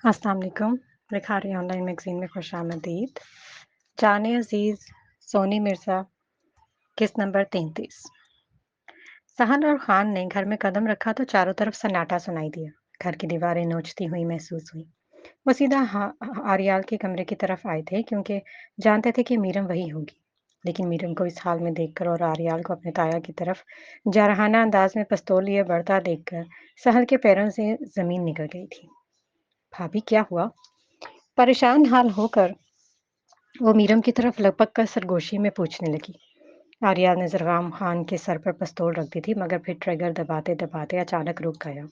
अस्सलाम वालेकुम। Likhari online magazine में खुशामदीद। जाने अज़ीज़ सोनी मिर्ज़ा किस्त नंबर 33। सहल और ख़ान ने घर में कदम रखा तो चारों तरफ सन्नाटा सुनाई दिया। घर की दीवारें नोचती हुई महसूस हुई। वो सीधा आरियाल के कमरे की तरफ आए थे क्योंकि जानते थे कि मीरम वही होगी। लेकिन मीरम को इस हाल में देखकर और आरियाल को अपने ताया की तरफ जारहाना अंदाज में पिस्तौल लिए बढ़ता देखकर सहल के पैरों से ज़मीन निकल गई थी। भाभी क्या हुआ? परेशान हाल होकर वो मीरम की तरफ लपक कर सरगोशी में पूछने लगी। आर्या ने जरगाम खान के सर पर पिस्तौल रख दी थी मगर फिर ट्रिगर दबाते दबाते अचानक रुक गया।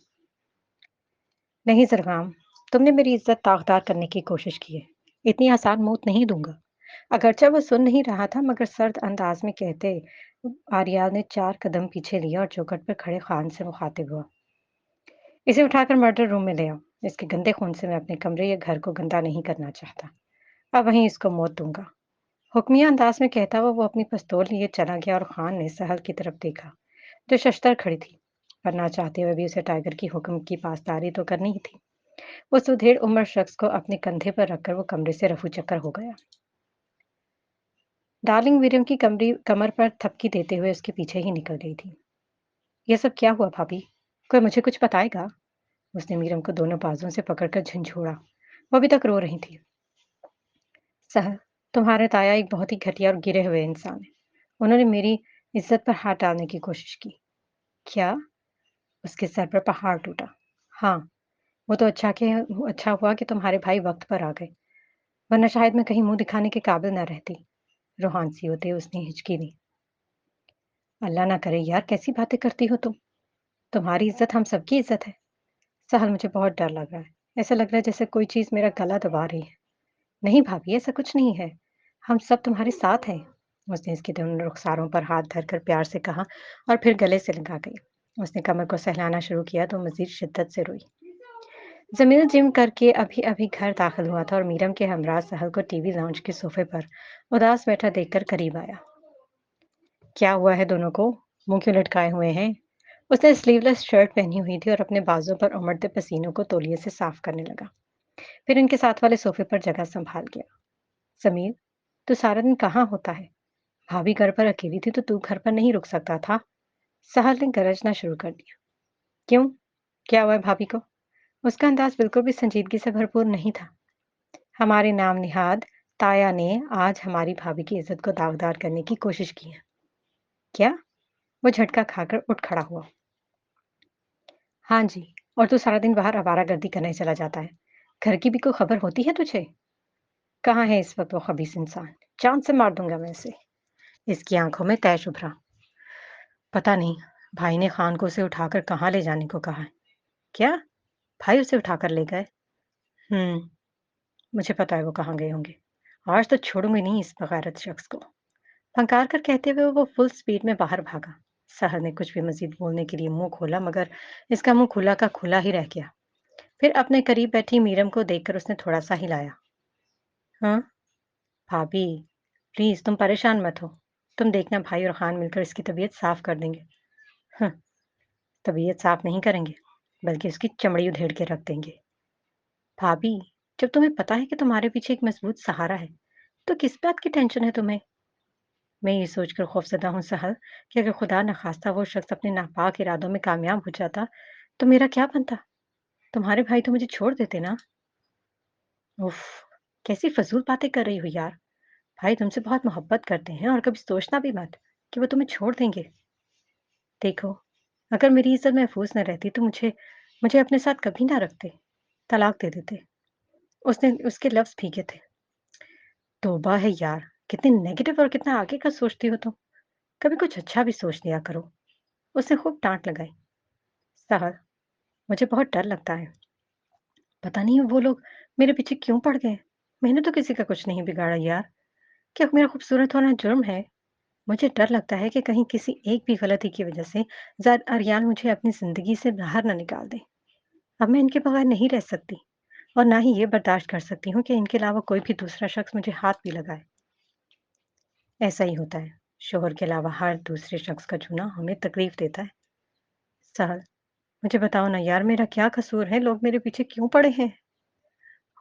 नहीं जरगाम, तुमने मेरी इज्जत दागदार करने की कोशिश की है। इतनी आसान मौत नहीं दूंगा। अगरचे वो सुन नहीं रहा था मगर सर्द अंदाज में कहते आर्या ने 4 कदम पीछे लिया और चौखट पर खड़े खान से मुखातिब हुआ। इसे उठाकर मर्डर रूम में ले आओ। इसके गंदे खून से मैं अपने कमरे या घर को गंदा नहीं करना चाहता। अब वहीं इसको मौत दूंगा। हुक्मिया अंदाज में कहता हुआ वो अपनी पिस्तौल लिए चला गया और खान ने सहल की तरफ देखा जो शशतर खड़ी थी, पर ना चाहते हुए भी उसे टाइगर की हुक्म की पासदारी तो करनी ही थी। वो सुधेड़ उम्र शख्स को अपने कंधे पर रखकर वो कमरे से रफू चक्कर हो गया। डार्लिंग वीरम की कमर पर थपकी देते हुए उसके पीछे ही निकल गई थी। ये सब क्या हुआ भाभी? कोई मुझे कुछ बताएगा? उसने मीरम को दोनों बाजुओं से पकड़कर झंझोड़ा। वो अभी तक रो रही थी। सहल, तुम्हारे ताया एक बहुत ही घटिया और गिरे हुए इंसान है। उन्होंने मेरी इज्जत पर हाथ डालने की कोशिश की। क्या? उसके सर पर पहाड़ टूटा। हाँ, वो तो अच्छा हुआ कि तुम्हारे भाई वक्त पर आ गए, वरना शायद मैं कहीं मुंह दिखाने के काबिल न रहती। रोहानसी होते उसने हिचकी दी। अल्लाह ना करे यार, कैसी बातें करती हो तुम? तुम्हारी इज्जत हम सबकी इज्जत है। सहल, मुझे बहुत डर लग रहा है। ऐसा लग रहा है जैसे कोई चीज मेरा गला दबा रही है। नहीं भाभी, ऐसा कुछ नहीं है। हम सब तुम्हारे साथ हैं। उसने इसके दोनों रुखसारों पर हाथ धरकर प्यार से कहा और फिर गले से लगा गई। उसने कमर को सहलाना शुरू किया तो मजीद शिद्दत से रोई। जमील जिम करके अभी अभी घर दाखिल हुआ था और मीरम के हमरा सहल को टीवी लाउंज के सोफे पर उदास बैठा देखकर करीब आया। क्या हुआ है दोनों को? मुंह क्यों लटकाए हुए हैं? उसने स्लीवलेस शर्ट पहनी हुई थी और अपने बाजू पर उमड़ते पसीनों को तौलिए से साफ करने लगा। फिर इनके साथ वाले सोफे पर जगह संभाल गया। समीर, तू सारा दिन कहाँ होता है? भाभी घर पर अकेली थी तो तू घर पर नहीं रुक सकता था? सहल ने गरजना शुरू कर दिया। क्यों? क्या हुआ है भाभी को? उसका अंदाज बिल्कुल भी संजीदगी से भरपूर नहीं था। हमारे नाम निहाद ताया ने आज हमारी भाभी की इज्जत को दागदार करने की कोशिश की है। क्या? वो झटका खाकर उठ खड़ा हुआ। हाँ जी, और तू सारा दिन बाहर आवारागर्दी करने चला जाता है। घर की भी कोई खबर होती है तुझे? कहाँ है इस वक्त वो खबीस इंसान? जान से मार दूंगा मैं इसे। इसकी आंखों में तैश उभरा। पता नहीं, भाई ने खान को उसे उठाकर कहाँ ले जाने को कहा है। क्या? भाई उसे उठाकर ले गए? मुझे पता है वो कहाँ गए होंगे। आज तो छोड़ूंगी नहीं इस बगैरत शख्स को। फंकार कर कहते हुए वो फुल स्पीड में बाहर भागा। सहर ने कुछ भी मजीद बोलने के लिए मुंह खोला मगर इसका मुंह खुला का खुला ही रह गया। फिर अपने करीब बैठी मीरम को देखकर उसने थोड़ा सा हिलाया। हाँ भाभी, प्लीज तुम परेशान मत हो। तुम देखना भाई और खान मिलकर इसकी तबीयत साफ कर देंगे। हाँ, तबीयत साफ नहीं करेंगे बल्कि उसकी चमड़ी उधेड़ के रख देंगे। भाभी, जब तुम्हें पता है कि तुम्हारे पीछे एक मजबूत सहारा है तो किस बात की टेंशन है तुम्हें? मैं ये सोचकर खौफजदा हूँ सहल कि अगर खुदा न खास्ता वो शख्स अपने नापाक इरादों में कामयाब हो जाता तो मेरा क्या बनता? तुम्हारे भाई तो मुझे छोड़ देते ना। उफ, कैसी फजूल बातें कर रही हो यार। भाई तुमसे बहुत मोहब्बत करते हैं और कभी सोचना भी मत कि वो तुम्हें छोड़ देंगे। देखो, अगर मेरी इज्जत महफूज न रहती तो मुझे मुझे अपने साथ कभी ना रखते, तलाक दे देते। उसने उसके लफ्ज भीगे थे। तौबा है यार, कितनी नेगेटिव और कितना आगे का सोचती हो तुम। कभी कुछ अच्छा भी सोच लिया करो। उसने खूब डांट लगाई। सहल, मुझे बहुत डर लगता है। पता नहीं वो लोग मेरे पीछे क्यों पड़ गए। मैंने तो किसी का कुछ नहीं बिगाड़ा यार। क्या मेरा खूबसूरत होना जुर्म है? मुझे डर लगता है कि कहीं किसी एक भी गलती की वजह से ज़ाद अरियान मुझे अपनी ज़िंदगी से बाहर ना निकाल दे। अब मैं इनके बगैर नहीं रह सकती और ना ही ये बर्दाश्त कर सकती हूँ कि इनके अलावा कोई भी दूसरा शख्स मुझे हाथ भी लगाए। ऐसा ही होता है। शोहर के अलावा हर दूसरे शख्स का छूना हमें तकलीफ देता है। सहल, मुझे बताओ ना यार, मेरा क्या कसूर है? लोग मेरे पीछे क्यों पड़े हैं?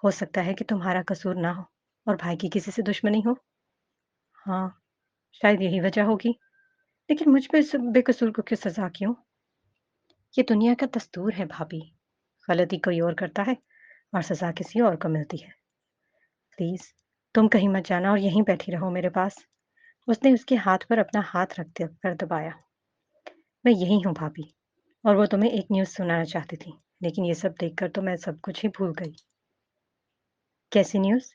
हो सकता है कि तुम्हारा कसूर ना हो और भाई की किसी से दुश्मनी हो। हाँ, शायद यही वजह होगी। लेकिन मुझ पे बेकसूर को क्यों सज़ा क्यों? ये दुनिया का दस्तूर है भाभी। गलती कोई और करता है और सज़ा किसी और को मिलती है। प्लीज़, तुम कहीं मत जाना और यहीं बैठी रहो मेरे पास। उसने उसके हाथ पर अपना हाथ रख कर दबाया। मैं यहीं हूँ भाभी, और वो तुम्हें एक न्यूज़ सुनाना चाहती थी, लेकिन ये सब देखकर तो मैं सब कुछ ही भूल गई। कैसी न्यूज़?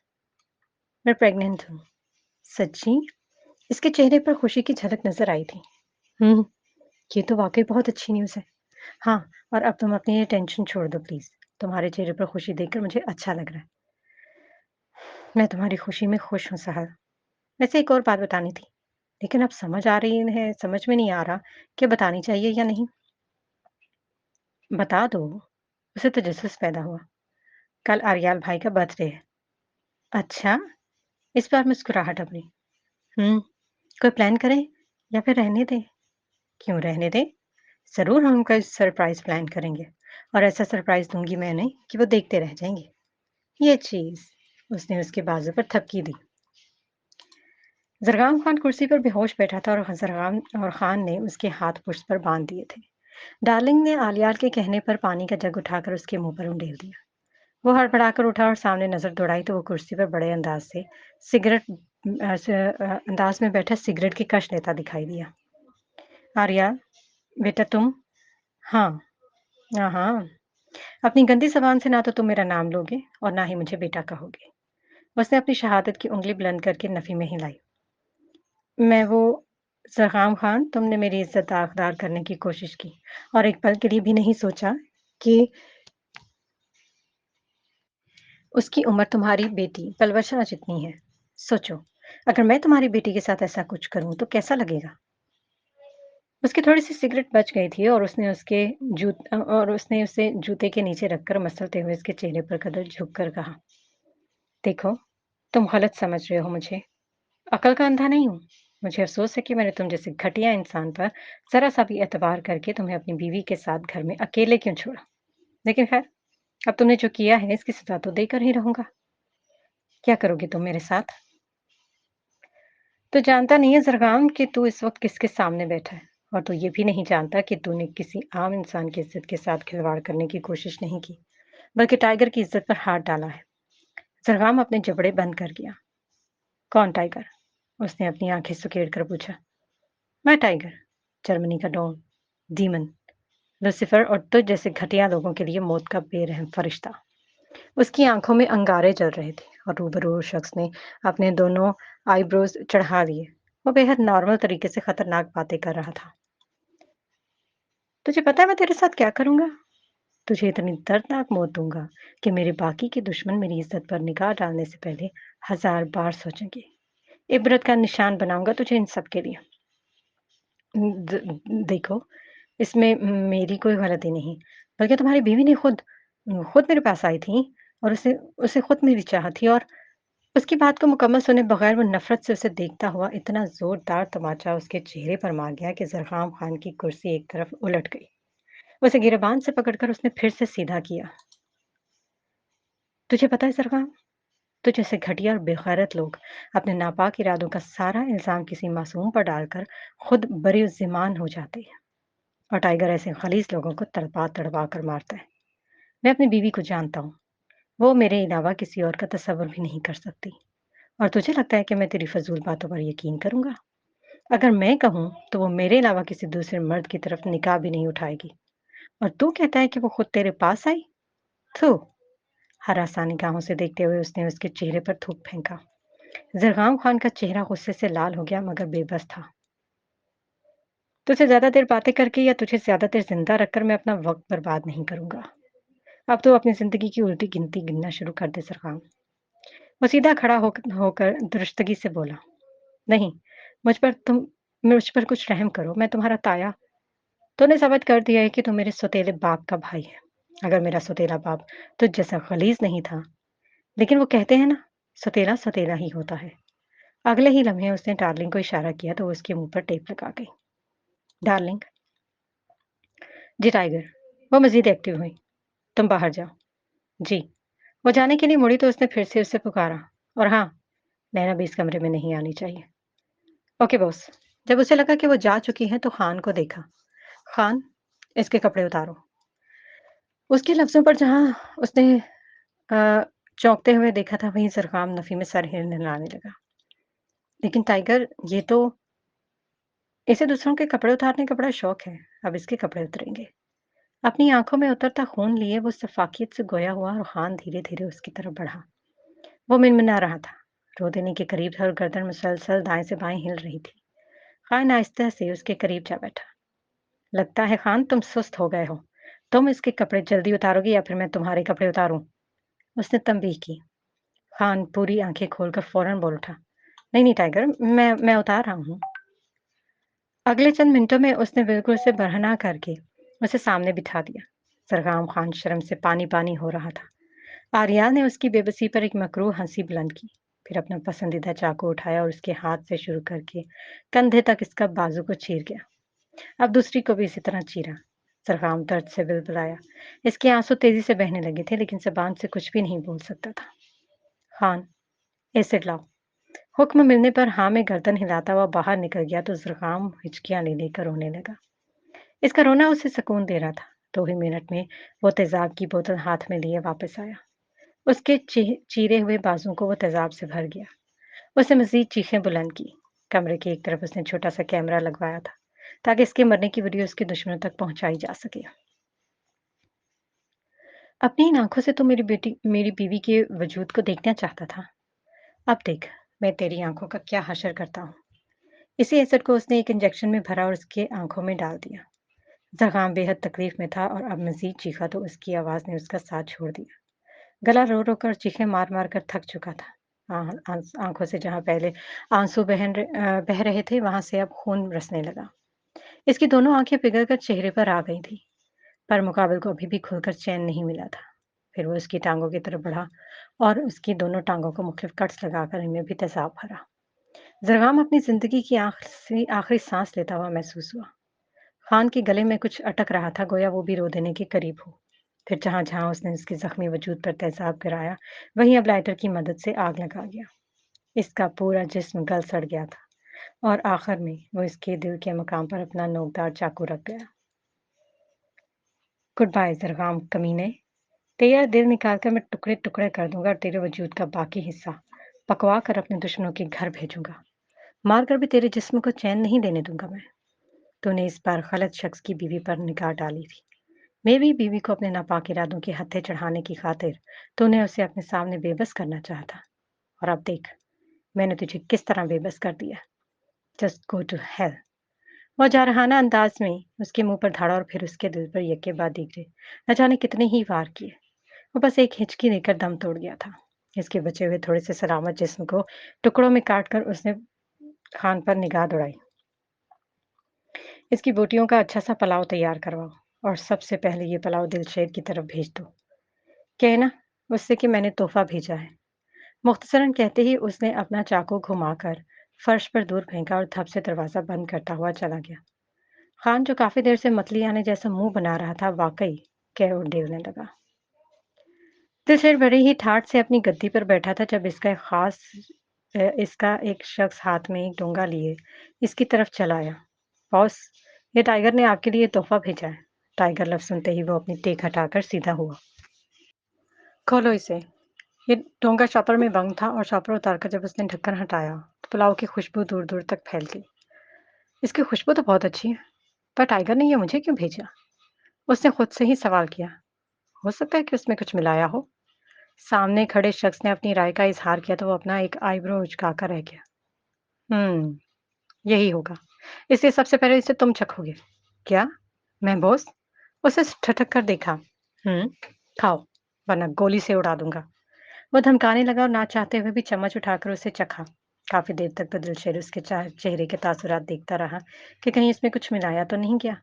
मैं प्रेग्नेंट हूँ। सच्ची? इसके चेहरे पर खुशी की झलक नज़र आई थी। हुँ, ये तो वाक़ई बहुत अच्छी न्यूज़ है। हाँ, और अब तुम अपनी ये टेंशन छोड़ दो प्लीज़। तुम्हारे चेहरे पर खुशी देखकर मुझे अच्छा लग रहा है। मैं तुम्हारी खुशी में खुश हूँ सहल। वैसे एक और बात बतानी थी, लेकिन अब समझ में नहीं आ रहा कि बतानी चाहिए या नहीं। बता दो। उसे तजस्सुस पैदा हुआ। कल आर्याल भाई का बर्थडे है। अच्छा? इस बार मुस्कुराहट अपनी। हुँ, कोई प्लान करें या फिर रहने दें? क्यों रहने दें? ज़रूर हम कोई सरप्राइज़ प्लान करेंगे, और ऐसा सरप्राइज़ दूँगी मैं उन्हें कि वो देखते रह जाएँगे। ये चीज़। उसने उसके बाजू पर थपकी दी। ज़रग़ाम खान कुर्सी पर बेहोश बैठा था और खान ने उसके हाथ पुश्त पर बाँध दिए थे। डार्लिंग ने आलियाल के कहने पर पानी का जग उठाकर उसके मुँह पर उंडेल दिया। वो हड़बड़ाकर उठा और सामने नज़र दौड़ाई तो वो कुर्सी पर बड़े अंदाज में बैठा सिगरेट की कश लेता दिखाई दिया। आर्या, बेटा तुम? हाँ, हाँ। अपनी गंदी ज़बान से ना तो तुम मेरा नाम लोगे और ना ही मुझे बेटा कहोगे। उसने अपनी शहादत की उँगली बुलंद करके नफ़ी में हिलाई। मैं वो ज़रख़ाम खान, तुमने मेरी इज़्ज़त दागदार करने की कोशिश की और एक पल के लिए भी नहीं सोचा कि उसकी उम्र तुम्हारी बेटी पलवशा जितनी है। सोचो, अगर मैं तुम्हारी बेटी के साथ ऐसा कुछ करूँ तो कैसा लगेगा? उसकी थोड़ी-सी सिगरेट बच गई थी और उसने उसे जूते के नीचे रखकर मसलते हुए उसके चेहरे पर कदर झुककर कहा, देखो, तुम गलत समझ रहे हो मुझे। अकल का अंधा नहीं हूँ। मुझे अफ़सोस है कि मैंने तुम जैसे घटिया इंसान पर ज़रा-सा भी एतबार करके तुम्हें अपनी बीवी के साथ घर में अकेले क्यों छोड़ा। लेकिन ख़ैर, अब तुमने जो किया है इसकी सज़ा तो देकर ही रहूँगा। क्या करोगी तुम मेरे साथ? तू जानता नहीं है ज़रग़ाम कि तू इस वक़्त किसके सामने बैठा है, और तू ये भी नहीं जानता कि तूने किसी आम इंसान की इज़्ज़त के साथ खिलवाड़ करने की कोशिश नहीं की, बल्कि टाइगर की इज़्ज़त पर हाथ डाला है। ज़रग़ाम अपने जबड़े बंद कर गया। कौन टाइगर? उसने अपनी आँखें सुकेड़ कर पूछा। मैं टाइगर, जर्मनी का डॉन, डीमन, लूसीफर और तुझ जैसे घटिया लोगों के लिए मौत का बेरहम फरिश्ता। उसकी आँखों में अंगारे जल रहे थे और रूबरू शख्स ने अपने दोनों आईब्रोज चढ़ा लिए। वो बेहद नॉर्मल तरीके से खतरनाक बातें कर रहा था। तुझे पता है मैं तेरे साथ क्या करूँगा? तुझे इतनी दर्दनाक मौत दूँगा कि मेरे बाकी के दुश्मन मेरी इज़्ज़त पर निगाह डालने से पहले हज़ार बार सोचेंगे। इबरत का निशान बनाऊँगा तुझे इन सब के लिए। देखो, इसमें मेरी कोई गलती नहीं, बल्कि तुम्हारी बीवी ने खुद मेरे पास आई थी और उसे उसे खुद मेरी चाह थी, और उसकी बात को मुकम्मल सुने बगैर वो नफ़रत से उसे देखता हुआ इतना ज़ोरदार तमाचा उसके चेहरे पर मार गया कि ज़रख़ाम खान की कुर्सी एक तरफ उलट गई। उसे गिरेबान से पकड़कर उसने फिर से सीधा किया। तुझे पता है ज़रख़ाम, तुझ जैसे घटिया और बेग़ैरत लोग अपने नापाक इरादों का सारा इल्ज़ाम किसी मासूम पर डालकर खुद बरीउज़्ज़ीमान हो जाते हैं, और टाइगर ऐसे ख़लीस लोगों को तड़पा-तड़पा कर मारता है। मैं अपनी बीवी को जानता हूँ, वो मेरे अलावा किसी और का तसव्वुर भी नहीं कर सकती, और तुझे लगता है कि मैं तेरी फ़ज़ूल बातों पर यकीन करूँगा? अगर मैं कहूँ, तो वो मेरे अलावा किसी दूसरे मर्द की तरफ निगाह भी नहीं उठाएगी, और तू कहता है कि वो खुद तेरे पास आई? थू! हरासा निगाहों से देखते हुए उसने उसके चेहरे पर थूक फेंका। ज़रग़ाम खान का चेहरा गुस्से से लाल हो गया मगर बेबस था। तुझसे ज़्यादा देर बातें करके या तुझे ज़्यादा देर ज़िंदा रखकर मैं अपना वक़्त बर्बाद नहीं करूँगा। अब तो अपनी ज़िंदगी की उल्टी गिनती गिनना शुरू कर दे ज़रग़ाम। वो सीधा खड़ा होकर दुरुस्तगी से बोला, नहीं, मुझ पर तुम मुझ पर कुछ रहम करो, मैं तुम्हारा ताया। तूने साबित कर दिया है कि तू मेरे सौतेले बाप का भाई है। अगर मेरा सौतेला बाप तुझ जैसा ग़लीज़ नहीं था, लेकिन वो कहते हैं ना, सौतेला सौतेला ही होता है। अगले ही लम्हे उसने डार्लिंग को इशारा किया तो वो उसके मुँह पर टेप लगा गई। डार्लिंग, जी टाइगर, वो मज़ीद एक्टिव हुई। तुम बाहर जाओ। जी। वो जाने के लिए मुड़ी तो उसने फिर से उसे पुकारा, और हाँ, नैना भी इस कमरे में नहीं आनी चाहिए। Okay boss. जब उसे लगा कि वो जा चुकी है तो खान को देखा। खान, इसके कपड़े उतारो। उसके लफ्ज़ों पर जहाँ उसने अ, चौंकते हुए देखा था, वहीं ज़रख़ाम नफ़ी में सर हिलाने लगा। लेकिन टाइगर, ये तो इसे दूसरों के कपड़े उतारने का बड़ा शौक है, अब इसके कपड़े उतरेंगे। अपनी आँखों में उतरता खून लिए वो सफ़ाकियत से गोया हुआ और खान धीरे-धीरे उसकी तरफ बढ़ा। वो मिनमिना रहा था, रो देने के करीब था और गर्दन मुसलसल दाएँ से बाएँ हिल रही थी। खान आहिस्ता से उसके करीब जा बैठा। लगता है खान, तुम सुस्त हो गए हो। तुम इसके कपड़े जल्दी उतारोगे या फिर मैं तुम्हारे कपड़े उतारूँ? उसने तंबीह की। खान पूरी आँखें खोलकर फ़ौरन बोल उठा, नहीं, नहीं टाइगर, मैं उतार रहा हूँ। अगले चंद मिनटों में उसने बिल्कुल उसे बरहना करके उसे सामने बिठा दिया। सरगम खान शर्म से पानी-पानी हो रहा था। आर्या ने उसकी बेबसी पर एक मकरूह हँसी बुलंद की, फिर अपना पसंदीदा चाकू उठाया और उसके हाथ से शुरू करके कंधे तक इसका बाजू को चीर गया। अब दूसरी को भी इसी तरह चीरा। सरगम दर्द से बिलबिलाया। इसके आंसू तेजी से बहने लगे थे, लेकिन ज़बान से कुछ भी नहीं बोल सकता था। खान, एसिड लाओ। हुक्म मिलने पर हाँ में गर्दन हिलाता हुआ बाहर निकल गया तो ज़ुकाम हिचकियाँ ले लेकर रोने लगा। इसका रोना उसे सुकून दे रहा था। 2 ही मिनट में वो तेज़ाब की बोतल हाथ में लिए वापस आया। उसके चीरे हुए बाजुओं को वो तेज़ाब से भर गया। उसने मज़ीद चीखें बुलंद की। कमरे की एक तरफ उसने छोटा-सा कैमरा लगवाया था, ताकि इसके मरने की वीडियो उसके दुश्मनों तक पहुँचाई जा सके। अपनी इन आँखों से तो मेरी बीवी के वजूद को देखना चाहता था। अब देख, मैं तेरी आँखों का क्या हशर करता हूँ। इसी एसिड को उसने एक इंजेक्शन में भरा और उसके आँखों में डाल दिया। ज़ख़ाम बेहद तकलीफ में था और अब मज़ीद चीखा तो उसकी आवाज़ ने उसका साथ छोड़ दिया। गला रो-रो कर चीखें मार-मार कर थक चुका था। आँखों से जहाँ पहले आँसू बह रहे थे, वहाँ से अब खून रिसने लगा। इसकी दोनों आँखें पिघल कर चेहरे पर आ गई थीं, पर मुक़ाबिल को अभी भी खुलकर चैन नहीं मिला था। फिर वो उसकी टाँगों की तरफ बढ़ा और उसकी दोनों टाँगों को मुख्तलिफ कट्स लगाकर इनमें भी तेज़ाब भरा। ज़रग़ाम अपनी ज़िंदगी की आखिरी सांस लेता हुआ महसूस हुआ। खान के गले में कुछ अटक रहा था, गोया वो भी रो देने के करीब हो। फिर जहाँ-जहाँ उसने उसके ज़ख्मी वजूद पर तेज़ाब गिराया, वहीं अब लाइटर की मदद से आग लगा गया। इसका पूरा जिस्म गल-सड़ गया था और आखिर में वो इसके दिल के मकाम पर अपना नोकदार चाकू रख गया। गुड बाय ज़रग़ाम कमीने। तेरा दिल निकाल कर मैं टुकड़े-टुकड़े कर दूँगा और तेरे वजूद का बाकी हिस्सा पकवा कर अपने दुश्मनों के घर भेजूँगा। मार कर भी तेरे जिस्म को चैन नहीं लेने दूँगा मैं। तूने इस बार गलत शख्स की बीवी पर निगाह डाली थी। मेरी बीवी को अपने नापाक इरादों के हत्थे चढ़ाने की खातिर तूने उसे अपने सामने बेबस करना चाहा था। और अब देख, मैंने तुझे किस तरह बेबस कर दिया। Just go to hell. वो जारहाना अंदाज में उसके मुंह पर धाड़ा और फिर उसके दिल पर यके बाद दीगरे न जाने कितने ही वार किए। वो बस एक हिचकी देकर दम तोड़ गया था। इसके बचे हुए थोड़े से सलामत जिस्म को टुकड़ों में काट कर उसने खान पर निगाह दौड़ाई। इसकी बोटियों का अच्छा सा पुलाव तैयार करवाओ और सबसे पहले ये पुलाव दिलशेर की तरफ भेज दो। कहना उससे कि मैंने तोहफा भेजा है। मुख्तसरन कहते ही उसने अपना चाकू घुमाकर फर्श पर दूर फेंका और धप से दरवाज़ा बंद करता हुआ चला गया। खान, जो काफ़ी देर से मतली आने जैसा मुँह बना रहा था, वाक़ई कह उड़ेलने लगा। दिलशेर बड़ी ही ठाठ से अपनी गद्दी पर बैठा था जब इसका एक शख्स हाथ में एक डोंगा लिए इसकी तरफ चला आया। बॉस, ये टाइगर ने आपके लिए तोहफ़ा भेजा है। टाइगर लफ्ज़ सुनते ही वो अपनी टेक हटाकर सीधा हुआ। खोलो इसे। ये डोंगा शॉपर में बंद था और शॉपर उतारकर जब उसने ढक्कन हटाया, तो पुलाव की खुशबू दूर-दूर तक फैल गई। इसकी खुशबू तो बहुत अच्छी है, पर टाइगर ने ये मुझे क्यों भेजा? उसने खुद से ही सवाल किया। हो सकता है कि उसमें कुछ मिलाया हो। सामने खड़े शख्स ने अपनी राय का इज़हार किया तो वो अपना एक आईब्रो उचकाकर रह गया। यही होगा। इसलिए सबसे पहले इसे तुम चखोगे। क्या? मैं बॉस? उसे ठटक कर देखा। हुँ, खाओ, वरना गोली से उड़ा दूँगा। वो धमकाने लगा और ना चाहते हुए भी चम्मच उठाकर उसे चखा। काफ़ी देर तक तो दिलशेर उसके चेहरे के तासुरात देखता रहा कि कहीं इसमें कुछ मिलाया तो नहीं गया।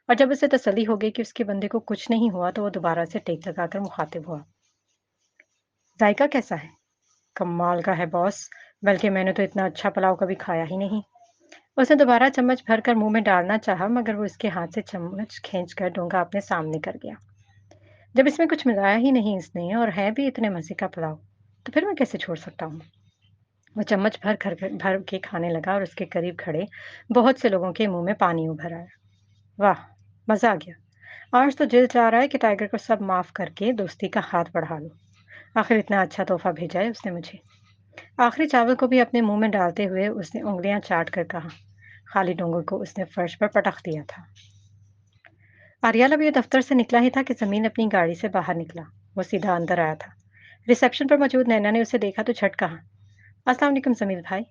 और जब उसे तसल्ली हो गई कि उसके बंदे को कुछ नहीं हुआ तो वो दोबारा से टेक लगाकर मुखातिब हुआ। ज़ायका कैसा है? कमाल का है बॉस, बल्कि मैंने तो इतना अच्छा पुलाव कभी खाया ही नहीं। उसने दोबारा चम्मच भरकर मुँह में डालना चाहा, मगर वो उसके हाथ से चम्मच खींचकर डोंगा अपने सामने कर गया। जब इसमें कुछ मिलाया ही नहीं इसने और है भी इतने मज़े का पुलाव, तो फिर मैं कैसे छोड़ सकता हूँ? वो चम्मच भर के खाने लगा और उसके करीब खड़े बहुत से लोगों के मुँह में पानी उभर आया। वाह! मज़ा आ गया। आज तो दिल चाह रहा है कि टाइगर को सब माफ़ करके दोस्ती का हाथ बढ़ा लूँ। आखिर इतना अच्छा तोहफ़ा भेजा है उसने मुझे। आखिरी चावल को भी अपने मुँह में डालते हुए उसने उँगलियाँ चाट कर कहा। खाली डोंगों को उसने फर्श पर पटक दिया था। आर्याल अभी दफ्तर से निकला ही था कि ज़मीन अपनी गाड़ी से बाहर निकला। वो सीधा अंदर आया था। रिसेप्शन पर मौजूद नैना ने उसे देखा तो झट कहा, अस्सलाम वालेकुम जमील भाई।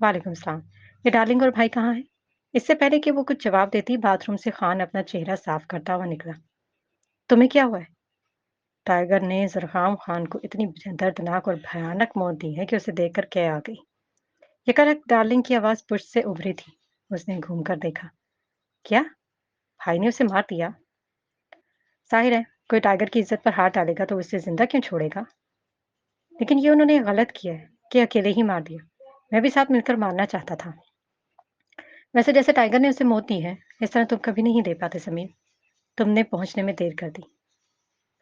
वालेकुम सलाम। ये डार्लिंग और भाई कहाँ हैं? इससे पहले कि वो कुछ जवाब देती, बाथरूम से खान अपना चेहरा साफ करता हुआ निकला। तुम्हें क्या हुआ है? टाइगर ने जरखाम खान को इतनी दर्दनाक और भयानक मौत दी है कि उसे देखकर कै आ गई। यकायक डार्लिंग की आवाज पुष्ट से उभरी थी। उसने घूमकर देखा। क्या? भाई ने उसे मार दिया? जाहिर है, कोई टाइगर की इज्जत पर हाथ डालेगा तो उसे जिंदा क्यों छोड़ेगा? लेकिन ये उन्होंने गलत किया है कि अकेले ही मार दिया। मैं भी साथ मिलकर मारना चाहता था। वैसे जैसे टाइगर ने उसे मौत दी है, इस तरह तुम कभी नहीं दे पाते समीर। तुमने पहुंचने में देर कर दी।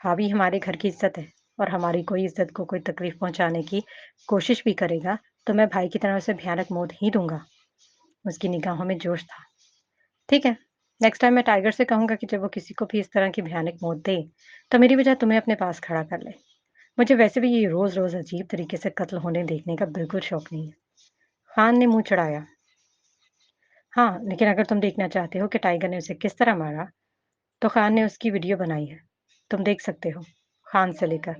भाभी हमारे घर की इज्जत है और हमारी कोई इज्जत को कोई तकलीफ पहुंचाने की कोशिश भी करेगा तो मैं भाई की तरह उसे भयानक मौत ही दूंगा। उसकी निगाहों में जोश था। ठीक है, नेक्स्ट टाइम मैं टाइगर से कहूंगा कि जब वो किसी को भी इस तरह की भयानक मौत दे तो मेरी बजाय तुम्हें अपने पास खड़ा कर ले। मुझे वैसे भी ये रोज रोज अजीब तरीके से कत्ल होने देखने का बिल्कुल शौक नहीं है। खान ने मुंह चढ़ाया। हाँ, लेकिन अगर तुम देखना चाहते हो कि टाइगर ने उसे किस तरह मारा तो खान ने उसकी वीडियो बनाई है। तुम देख सकते हो। खान से लेकर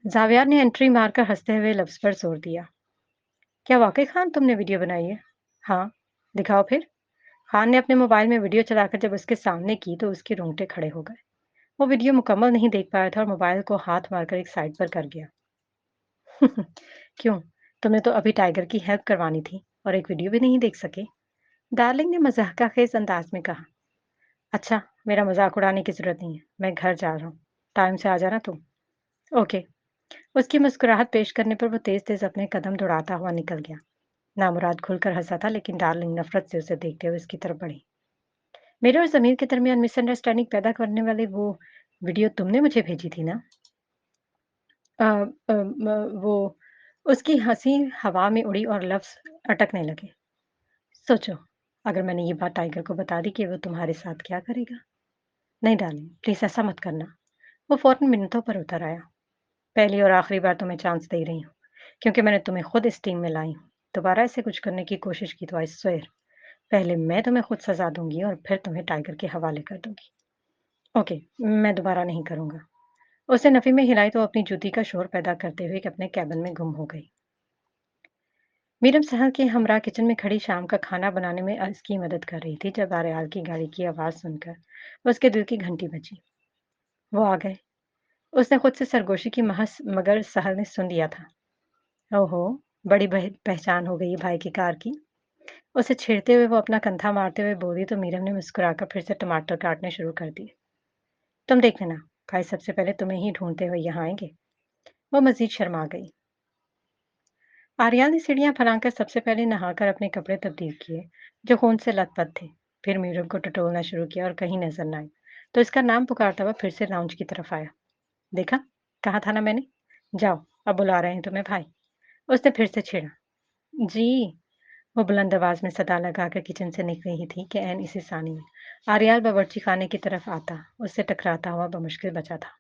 जावियार ने एंट्री मारकर हंसते हुए लफ्ज पर जोर दिया। क्या वाकई खान तुमने वीडियो बनाई है? हाँ। दिखाओ फिर। खान ने अपने मोबाइल में वीडियो चलाकर जब उसके सामने की तो उसके रोंगटे खड़े हो गए। वो वीडियो मुकम्मल नहीं देख पाया था और मोबाइल को हाथ मारकर एक साइड पर कर गया। क्यों? तुमने तो अभी टाइगर की हेल्प करवानी थी और एक वीडियो भी नहीं देख सके? डार्लिंग ने मजाकिया अंदाज में कहा। अच्छा, मेरा मजाक उड़ाने की जरूरत नहीं है। मैं घर जा रहा हूँ। टाइम से आ जाना तुम। ओके। उसकी मुस्कुराहट पेश करने पर वो तेज-तेज अपने कदम दौड़ाता हुआ निकल गया। नामुराद खुलकर हँसा था लेकिन डार्लिंग नफ़रत से उसे देखते हुए उसकी तरफ बढ़ी। मेरे और ज़मीर के दरमियान मिसअंडरस्टैंडिंग पैदा करने वाली वो वीडियो तुमने मुझे भेजी थी ना? अ अ, म वो उसकी हँसी हवा में उड़ी और लफ्ज़ अटकने लगे। सोचो, अगर मैंने ये बात टाइगर को बता दी कि वो तुम्हारे साथ क्या करेगा? नहीं डार्लिंग, प्लीज़ ऐसा मत करना। वो फ़ौरन मिन्नतों पर उतर आया। पहली और आखिरी बार तुम्हें चांस दे रही हूँ, क्योंकि मैंने तुम्हें खुद इस टीम में लाई हूँ। दोबारा ऐसे कुछ करने की कोशिश की तो आई स्वेयर पहले मैं तुम्हें खुद सज़ा दूँगी और फिर तुम्हें टाइगर के हवाले कर दूँगी। ओके, मैं दोबारा नहीं करूँगा। उसने नफ़ी में हिलाई तो अपनी जूती का शोर पैदा करते हुए अपने केबिन में गुम हो गई। मीरम सहल के हमरा किचन में खड़ी शाम का खाना बनाने में उसकी मदद कर रही थी जब आर्याल की गाड़ी की आवाज़ सुनकर उसके दिल की घंटी बजी। वो आ गए। उसने खुद से सरगोशी की महज मगर सहल ने सुन लिया था। ओहो! बड़ी पहचान हो गई है भाई की कार की। उसे छेड़ते हुए वो अपना कंधा मारते हुए बोली तो मीरम ने मुस्कुराकर फिर से टमाटर काटने शुरू कर दिए। तुम देख लेना, भाई सबसे पहले तुम्हें ही ढूंढते हुए यहाँ आएंगे। वो मजीद शर्मा गई। आर्याल ने सीढ़ियां फलांकर सबसे पहले नहाकर अपने कपड़े तब्दील किए, जो खून से लथपथ थे। फिर मीरम को टटोलना शुरू किया और कहीं नजर न आई, तो इसका नाम पुकारता हुआ फिर से लाउंज की तरफ आया। देखा, कहा था ना मैंने। जाओ, अब बुला रहे हैं तुम्हें भाई। उसने फिर से छेड़ा। जी। वो बुलंद आवाज में सदा लगाकर किचन से निकली ही थी कि ऐन इसी सानी में आर्याल बावर्ची खाने की तरफ आता, उससे टकराता हुआ बमुश्किल बचा था।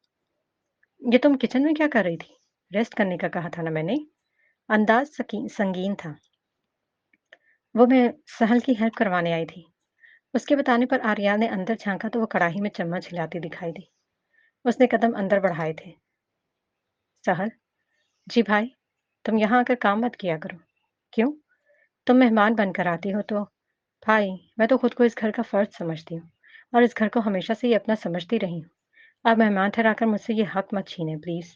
ये तुम किचन में क्या कर रही थी? रेस्ट करने का कहा था ना मैंने। अंदाज संगीन था। वो मैं सहल की हेल्प करवाने आई थी। उसके बताने पर आर्याल ने अंदर झांका तो वो कढ़ाई में चम्मच हिलाती दिखाई दी। उसने कदम अंदर बढ़ाए थे। सहल। जी भाई। तुम यहाँ आकर काम मत किया करो। क्यों? तुम मेहमान बनकर आती हो तो। भाई, मैं तो खुद को इस घर का फर्द समझती हूँ और इस घर को हमेशा से ही अपना समझती रही हूँ। आप मेहमान ठहराकर मुझसे ये हक मत छीनें प्लीज।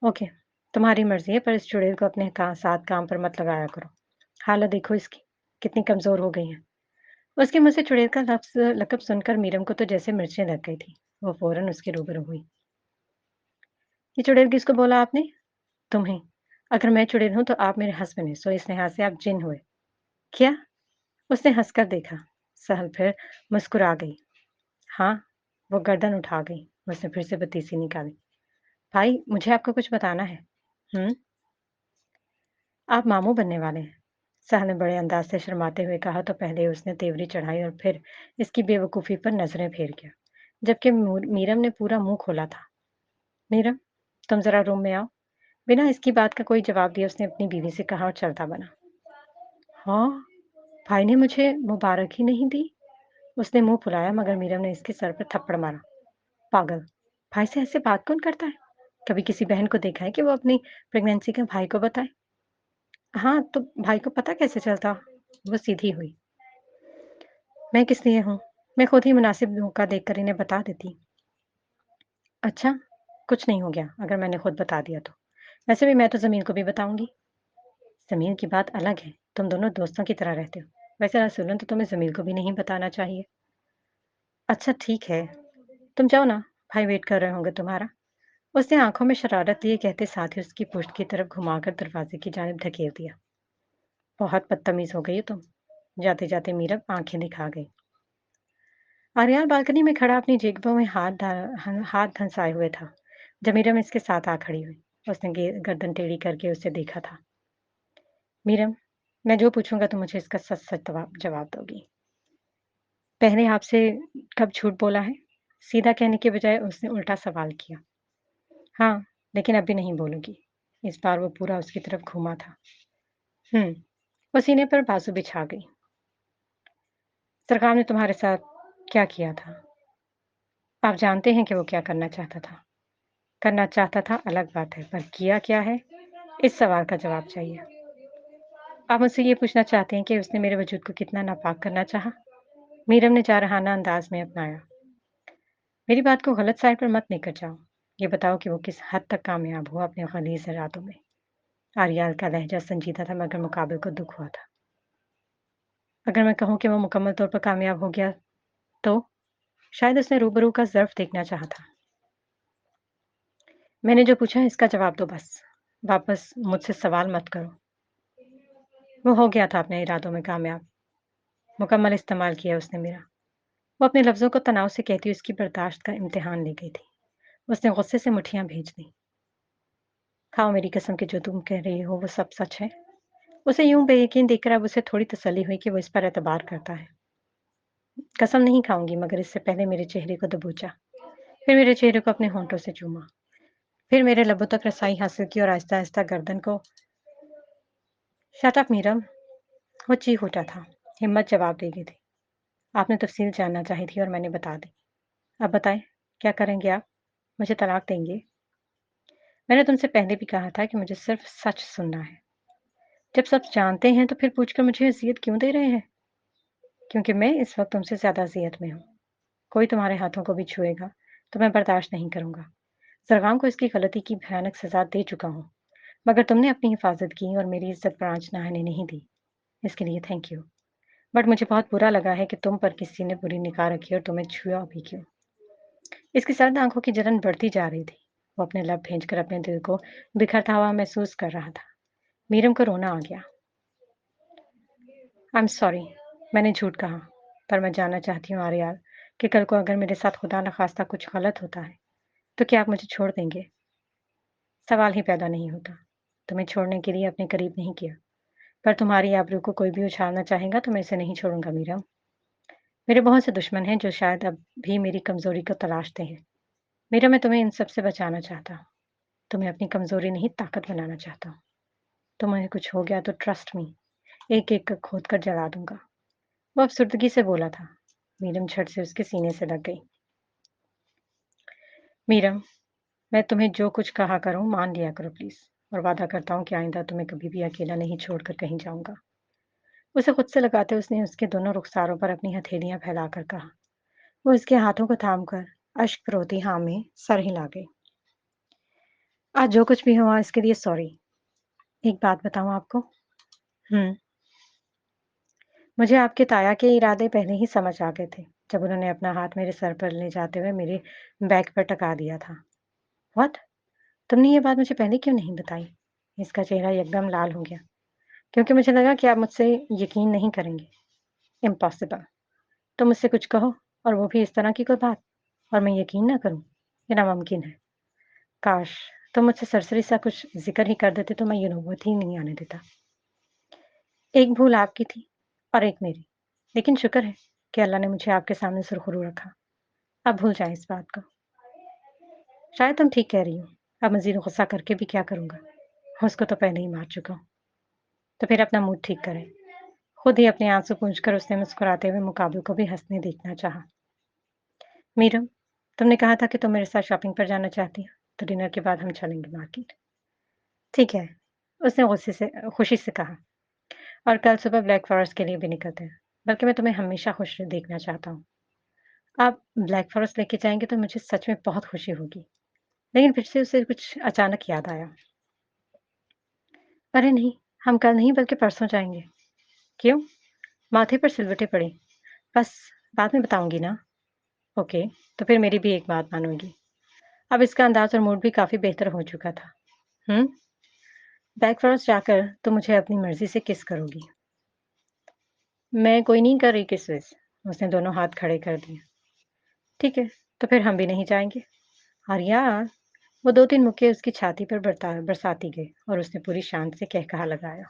ओके, तुम्हारी मर्जी है पर इस चुड़ैल को अपने साथ काम पर मत लगाया करो। हालत देखो इसकी, कितनी कमजोर हो गई है। उसके मुंह से चुड़ैल का लफ्ज लकब सुनकर मीरम को तो जैसे मिर्चें लग गई थी। वो फौरन उसके रूबरू हुई। ये चुड़ैल किसको बोला आपने? तुम्हें। अगर मैं चुड़ैल हूं तो आप मेरे हस्बैंड हैं, सो इस लिहाज से आप जिन हुए। क्या? उसने हंसकर देखा। सहल फिर मुस्कुरा गई। हाँ। वो गर्दन उठा गई। उसने फिर से बत्तीसी निकाली। भाई, मुझे आपको कुछ बताना है। हुँ? आप मामू बनने वाले हैं। साहब ने बड़े अंदाज से शर्माते हुए कहा तो पहले उसने तेवरी चढ़ाई और फिर इसकी बेवकूफ़ी पर नज़रें फेर किया। जबकि मीरम ने पूरा मुँह खोला था। मीरम, तुम ज़रा रूम में आओ। बिना इसकी बात का कोई जवाब दिए उसने अपनी बीवी से कहा और चलता बना। हाँ, भाई ने मुझे मुबारक ही नहीं दी। उसने मुँह फुलाया मगर मीरम ने इसके सर पर थप्पड़ मारा। पागल! भाई से ऐसे बात कौन करता है? कभी किसी बहन को देखा है कि वो अपनी प्रेग्नेंसी का भाई को बताए? हाँ, तो भाई को पता कैसे चलता? वो सीधी हुई। मैं किस लिए हूँ? मैं खुद ही मुनासिब मौका देखकर इन्हें बता देती। अच्छा, कुछ नहीं हो गया अगर मैंने खुद बता दिया तो। वैसे भी मैं तो ज़मीन को भी बताऊँगी। ज़मीन की बात अलग है, तुम दोनों दोस्तों की तरह रहते हो। वैसे रसूलन तो तुम्हें ज़मीन को भी नहीं बताना चाहिए। अच्छा ठीक है, तुम जाओ ना, भाई वेट कर रहे होंगे तुम्हारा। उसने आँखों में शरारत लिए कहते साथ ही उसकी पुश्त की तरफ घुमाकर दरवाज़े की जानिब धकेल दिया। बहुत बदतमीज़ हो गई हो तुम। जाते-जाते मीरा आँखें दिखा गई। आर्यान बालकनी में खड़ा अपनी जेबों में हाथ धंसाए हुए था। जब मीरम इसके साथ आ खड़ी हुई, उसने गर्दन टेढ़ी करके उसे देखा था। मीरम, मैं जो पूछूंगा तुम मुझे इसका सच-सच जवाब दोगी। पहले आपसे कब झूठ बोला है? सीधा कहने के बजाय उसने उल्टा सवाल किया। हाँ, लेकिन अभी नहीं बोलूंगी। इस बार वो पूरा उसकी तरफ घूमा था। वो सीने पर बाजू बिछा गई। सरकार ने तुम्हारे साथ क्या किया था? आप जानते हैं कि वो क्या करना चाहता था। करना चाहता था अलग बात है, पर किया क्या है? इस सवाल का जवाब चाहिए। आप मुझसे ये पूछना चाहते हैं कि उसने मेरे वजूद को कितना नापाक करना चाहा? मीरम ने जारहाना अंदाज में अपनाया। मेरी बात को गलत साइड पर मत लेकर जाओ। ये बताओ कि वो किस हद तक कामयाब हुआ अपने गलीज़ इरादों में। आर्याल का लहजा संजीदा था मगर मुकाबिल को दुख हुआ था। अगर मैं कहूँ कि वो मुकम्मल तौर पर कामयाब हो गया तो? शायद उसने रूबरू का ज़र्फ़ देखना चाहा था। मैंने जो पूछा है इसका जवाब दो बस। वापस मुझसे सवाल मत करो। वो हो गया था अपने इरादों में कामयाब। मुकम्मल इस्तेमाल किया उसने मेरा। वो अपने लफ्ज़ों को तनाव से कहती हुई उसकी बर्दाश्त का इम्तिहान ले गई थी। उसने गुस्से से मुठियाँ भींच दीं। खाओ मेरी कसम कि जो तुम कह रही हो वो सब सच है। उसे यूँ बेयकीन देखकर अब उसे थोड़ी तसल्ली हुई कि वो इस पर एतबार करता है। कसम नहीं खाऊँगी मगर इससे पहले मेरे चेहरे को दबोचा, फिर मेरे चेहरे को अपने होंठों से चूमा, फिर मेरे लबों तक रसाई हासिल की और आहिस्ता-आहिस्ता गर्दन को शट अप मीरम! वो चीख उठा था। हिम्मत जवाब दे गई थी। आपने तफ़सील जानना चाही थी और मैंने बता दी। अब बताएँ, क्या करेंगे आप? मुझे तलाक देंगे? मैंने तुमसे पहले भी कहा था कि मुझे सिर्फ़ सच सुनना है। जब सब जानते हैं तो फिर पूछकर मुझे अज़ियत क्यों दे रहे हैं? क्योंकि मैं इस वक़्त तुमसे ज़्यादा अज़ियत में हूँ। कोई तुम्हारे हाथों को भी छुएगा, तो मैं बर्दाश्त नहीं करूँगा। सरगाम को इसकी गलती की भयानक सज़ा दे चुका हूँ, मगर तुमने अपनी हिफ़ाज़त की और मेरी इज़्ज़त पर आँच न आने नहीं दी। इसके लिए थैंक यू। बट मुझे बहुत बुरा लगा है कि तुम पर किसी ने बुरी निगाह रखी और तुम्हें छुआ भी क्यों? इसकी सर्द आँखों की जलन बढ़ती जा रही थी। वो अपने लब भींचकर अपने दिल को बिखरता हुआ महसूस कर रहा था। मीरम को रोना आ गया। आई एम सॉरी, मैंने झूठ कहा। पर मैं जानना चाहती हूँ आर्याल कि कल को अगर मेरे साथ खुदा न ख़ास्ता कुछ गलत होता है, तो क्या आप मुझे छोड़ देंगे? सवाल ही पैदा नहीं होता। तुम्हें छोड़ने के लिए अपने करीब नहीं किया, पर तुम्हारी आबरू को कोई भी उछालना चाहेगा तो मैं इसे नहीं छोड़ूँगा मीरम। मेरे बहुत से दुश्मन हैं जो शायद अब भी मेरी कमज़ोरी को तलाशते हैं। मीरा मैं तुम्हें इन सब से बचाना चाहता हूँ। तुम्हें अपनी कमज़ोरी नहीं ताकत बनाना चाहता हूँ। तुम्हें कुछ हो गया तो ट्रस्ट मी, एक-एक कर खोद कर जला दूँगा। वो अफ़सुर्दगी से बोला था। मीरम झट से उसके सीने से लग गई। मीरम, मैं तुम्हें जो कुछ कहा करूँ मान लिया करो प्लीज़ और वादा करता हूँ कि आइंदा तुम्हें कभी भी अकेला नहीं छोड़कर कहीं जाऊँगा। उसे खुद से लगाते उसने उसके दोनों रुखसारों पर अपनी हथेलियाँ फैलाकर कहा। वो उसके हाथों को थामकर अश्क रोती हाँ में सर हिला गई। आज जो कुछ भी हुआ इसके लिए सॉरी। एक बात बताऊँ आपको? हुँ। मुझे आपके ताया के इरादे पहले ही समझ आ गए थे, जब उन्होंने अपना हाथ मेरे सर पर ले जाते हुए मेरे बैक पर टिका दिया था। व्हाट? तुमने ये बात मुझे पहले क्यों नहीं बताई? इसका चेहरा एकदम लाल हो गया, क्योंकि मुझे लगा कि आप मुझसे यकीन नहीं करेंगे। इम्पॉसिबल। तुम मुझसे कुछ कहो और वो भी इस तरह की कोई बात और मैं यकीन ना करूँ। ये नामुमकिन है। काश! तुम मुझसे सरसरी सा कुछ ज़िक्र ही कर देते तो मैं ये नौबत ही नहीं आने देता। एक भूल आपकी थी और एक मेरी। लेकिन शुक्र है कि अल्लाह ने मुझे आपके सामने सुरख़ुरू रखा। अब भूल जाएँ इस बात को। शायद तुम ठीक कह रही हो। अब मज़ीद गुस्सा करके भी क्या करूँगा? उसको तो पहले ही मार चुका हूँ। तो फिर अपना मूड ठीक करें। खुद ही अपने आँसू पोंछकर उसने मुस्कुराते हुए मुक़ाबिल को भी हँसने देखना चाहा। मीरम, तुमने कहा था कि तुम मेरे साथ शॉपिंग पर जाना चाहती हो, तो डिनर के बाद हम चलेंगे मार्केट। ठीक है, उसने गुस्से से खुशी से कहा और कल सुबह ब्लैक फ़ॉरेस्ट के लिए भी निकलते हैं। बल्कि मैं तुम्हें हमेशा खुश देखना चाहता हूँ। आप ब्लैक फ़ॉरेस्ट लेके जाएँगे तो मुझे सच में बहुत खुशी होगी। लेकिन फिर से उसे कुछ अचानक याद आया। अरे नहीं, हम कल नहीं बल्कि परसों जाएँगे। क्यों? माथे पर सिलवटें पड़ी। बस बाद में बताऊँगी ना। ओके, तो फिर मेरी भी एक बात मानोगी। अब इसका अंदाज़ और मूड भी काफ़ी बेहतर हो चुका था। हुँ? ब्लैक फ़ॉरेस्ट जाकर तुम मुझे अपनी मर्ज़ी से किस करोगी। मैं कोई नहीं कर रही किस-विस। उसने दोनों हाथ खड़े कर दिए। ठीक है, तो फिर हम भी नहीं जाएँगे। और यार, वो 2-3 मुक्के उसकी छाती पर बरसाती गए और उसने पूरी शान से कहकहा लगाया।